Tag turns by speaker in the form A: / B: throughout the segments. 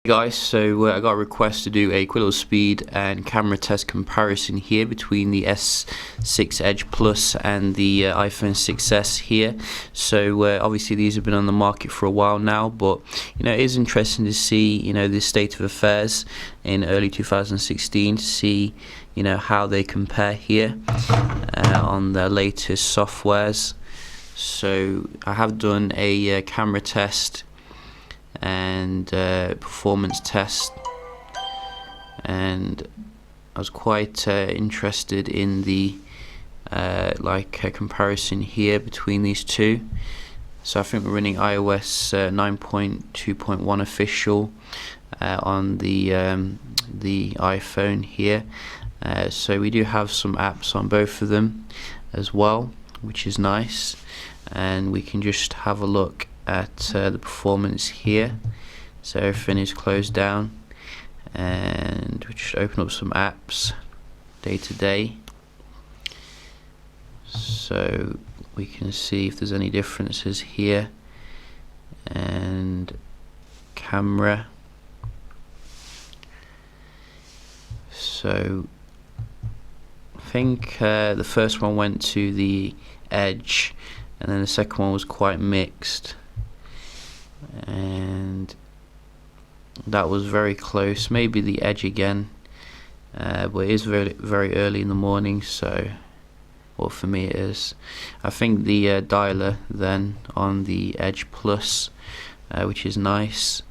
A: Guys, so I got a request to do a quick little speed and camera test comparison here between the S6 Edge Plus and the iPhone 6s here. So obviously these have been on the market for a while now, but it is interesting to see the state of affairs in early 2016 to see how they compare here on the latest softwares. So I have done a camera test and performance test, and I was quite interested in the comparison here between these two. So I think we're running iOS 9.2.1 official on the iPhone here. So we do have some apps on both of them as well, which is nice, and we can just have a look at the performance here. So everything is closed down, and we just open up some apps day to day, so we can see if there's any differences here. And camera, so I think the first one went to the Edge, and then the second one was quite mixed, and that was very close. Maybe the Edge again, but it is very, very early in the morning, so, well, for me it is. I think the dialer then on the Edge Plus, which is nice.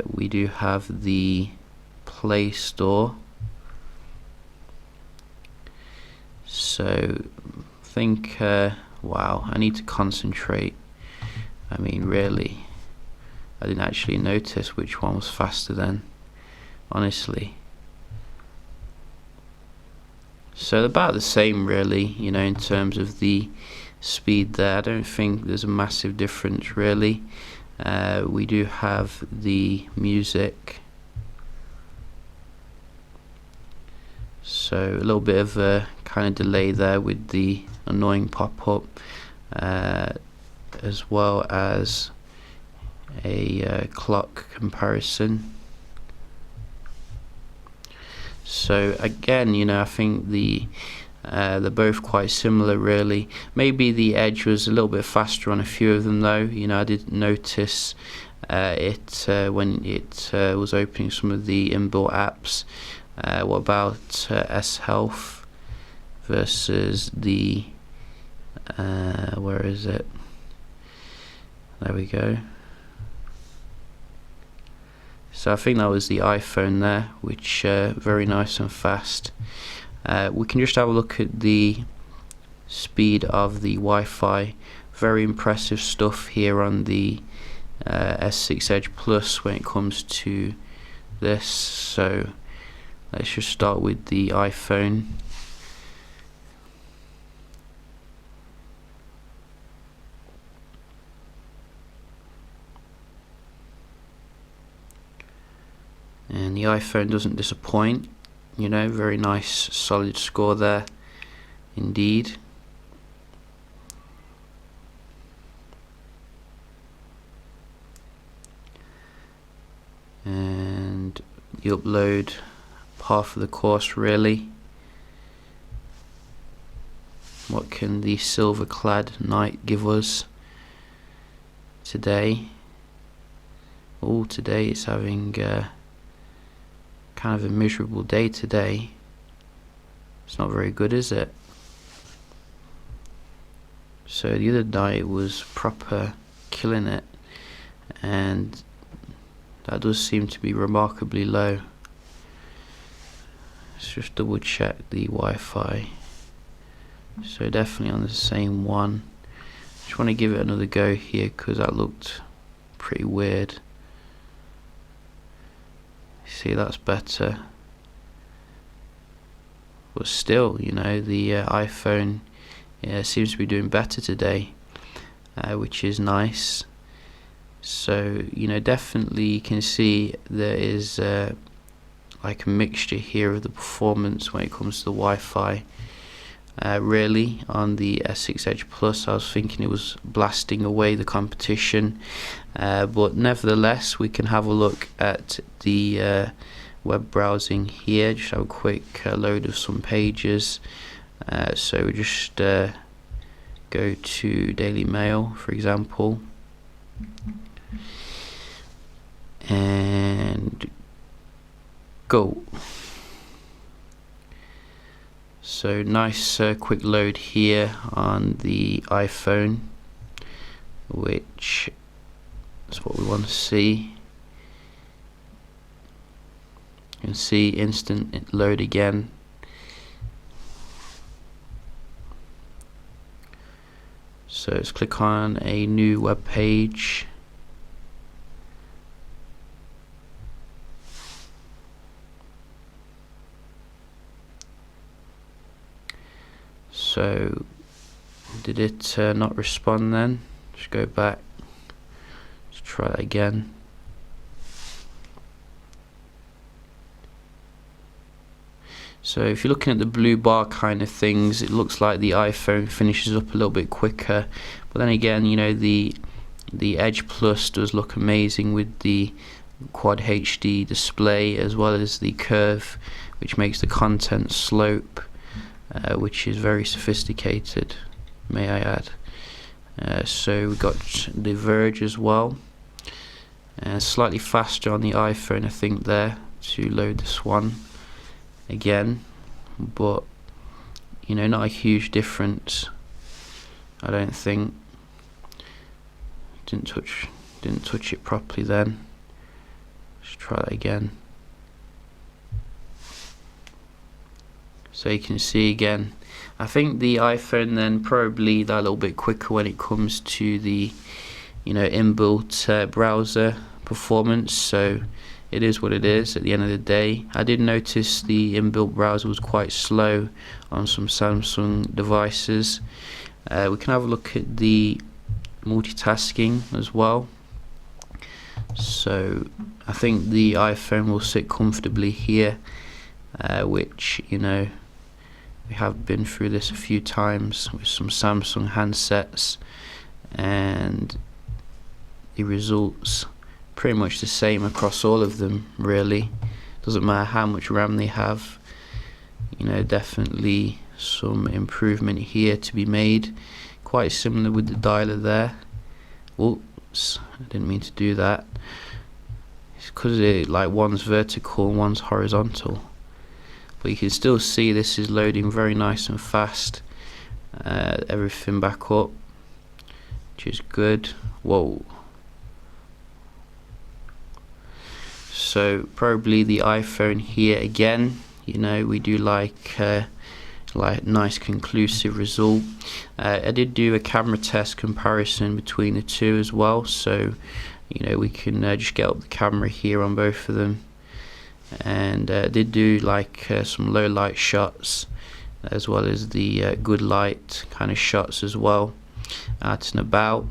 A: We do have the Play Store, so I think wow, I need to concentrate. I mean, really, I didn't actually notice which one was faster then, honestly. So they're about the same really, in terms of the speed there. I don't think there's a massive difference really. We do have the music, so a little bit of a kind of delay there with the annoying pop-up, as well as a clock comparison. So again, I think they're both quite similar really. Maybe the Edge was a little bit faster on a few of them though. I did notice it when it was opening some of the inbuilt apps. What about S Health versus the where is it? There we go. So I think that was the iPhone there, which very nice and fast. We can just have a look at the speed of the Wi-Fi. Very impressive stuff here on the S6 Edge Plus when it comes to this. So let's just start with the iPhone. And the iPhone doesn't disappoint, very nice solid score there indeed. And you upload half of the course really. What can the silver clad knight give us today? Oh, today it's having kind of a miserable day today. It's not very good, is it? So the other night was proper killing it, and that does seem to be remarkably low. Let's just double check the Wi-Fi. So definitely on the same one. Just want to give it another go here because that looked pretty weird. See, that's better, but still, the iPhone seems to be doing better today, which is nice. So definitely you can see there is like a mixture here of the performance when it comes to the Wi-Fi. really on the S6 Edge Plus. I was thinking it was blasting away the competition, but nevertheless we can have a look at the web browsing here. Just have a quick load of some pages. So we just go to Daily Mail, for example, and go. So nice quick load here on the iPhone, which is what we want to see. You can see instant load again. So let's click on a new web page. So did it not respond then? Just go back. Let's try that again. So if you're looking at the blue bar kind of things, it looks like the iPhone finishes up a little bit quicker. But then again, you know, the Edge Plus does look amazing with the Quad HD display as well as the curve, which makes the content slope, which is very sophisticated, may I add. So we've got the Verge as well, slightly faster on the iPhone I think there to load this one again, but you know, not a huge difference I don't think. Didn't touch it properly then. Let's try that again. So you can see again, I think the iPhone then probably that little bit quicker when it comes to the, you know, inbuilt browser performance. So it is what it is at the end of the day. I did notice the inbuilt browser was quite slow on some Samsung devices. We can have a look at the multitasking as well. So I think the iPhone will sit comfortably here, which, you know, we have been through this a few times with some Samsung handsets, and the results pretty much the same across all of them really. Doesn't matter how much RAM they have, you know, definitely some improvement here to be made. Quite similar with the dialer there. Oops, I didn't mean to do that. It's because like one's vertical and one's horizontal. But you can still see this is loading very nice and fast. Everything back up, which is good. Whoa. So probably the iPhone here again. You know, we do like nice conclusive result. I did do a camera test comparison between the two as well. So you know, we can just get up the camera here on both of them. And did do like some low light shots as well as the good light kind of shots as well, out and about.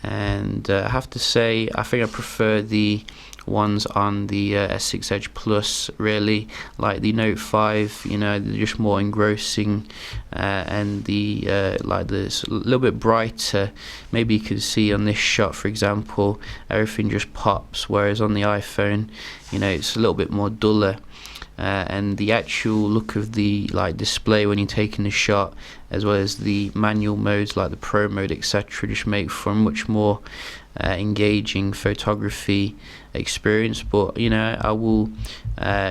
A: And I have to say, I think I prefer the ones on the S6 Edge Plus really. Like the Note 5, you know, they're just more engrossing, and the like this a little bit brighter. Maybe you can see on this shot, for example, everything just pops, whereas on the iPhone, you know, it's a little bit more duller. And the actual look of the like display when you're taking the shot, as well as the manual modes like the Pro mode, etc., just make for a much more engaging photography experience. But you know, I will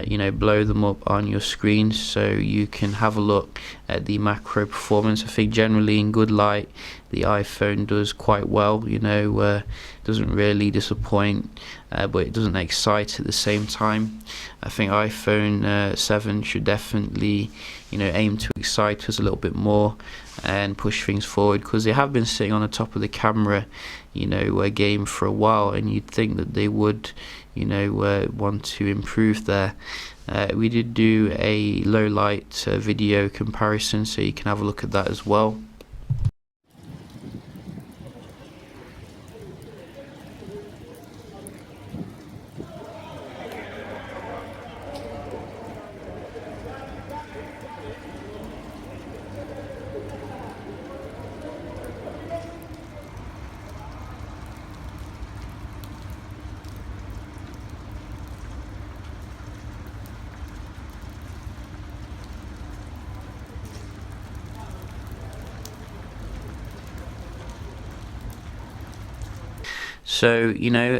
A: you know, blow them up on your screen so you can have a look at the macro performance. I think generally in good light the iPhone does quite well, you know, doesn't really disappoint, but it doesn't excite at the same time. I think iPhone 7 should definitely, you know, aim to excite us a little bit more and push things forward, because they have been sitting on the top of the camera, you know, game for a while, and you'd think that they would, you know, want to improve there. We did do a low light video comparison, so you can have a look at that as well. So,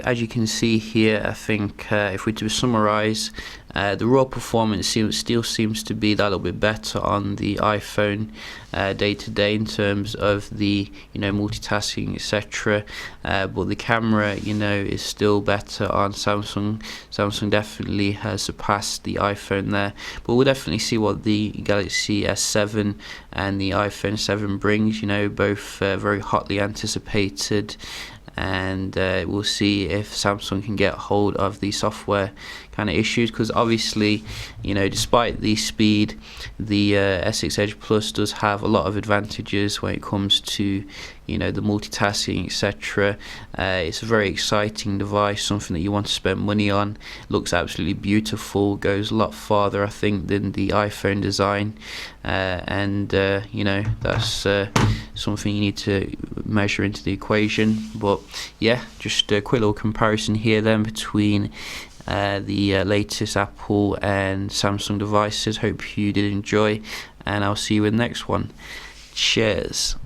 A: as you can see here, I think if we to summarize, the raw performance still seems to be that little bit better on the iPhone day to day in terms of the multitasking, etc. But the camera is still better on Samsung. Samsung definitely has surpassed the iPhone there, but we'll definitely see what the Galaxy S7 and the iPhone 7 brings. Both very hotly anticipated, and we'll see if Samsung can get hold of the software kind of issues, because obviously despite the speed, the S6 Edge Plus does have a lot of advantages when it comes to the multitasking, etc. It's a very exciting device, something that you want to spend money on. Looks absolutely beautiful, goes a lot farther I think than the iPhone design, and that's something you need to measure into the equation. But yeah, just a quick little comparison here then between the latest Apple and Samsung devices. Hope you did enjoy, and I'll see you in the next one. Cheers.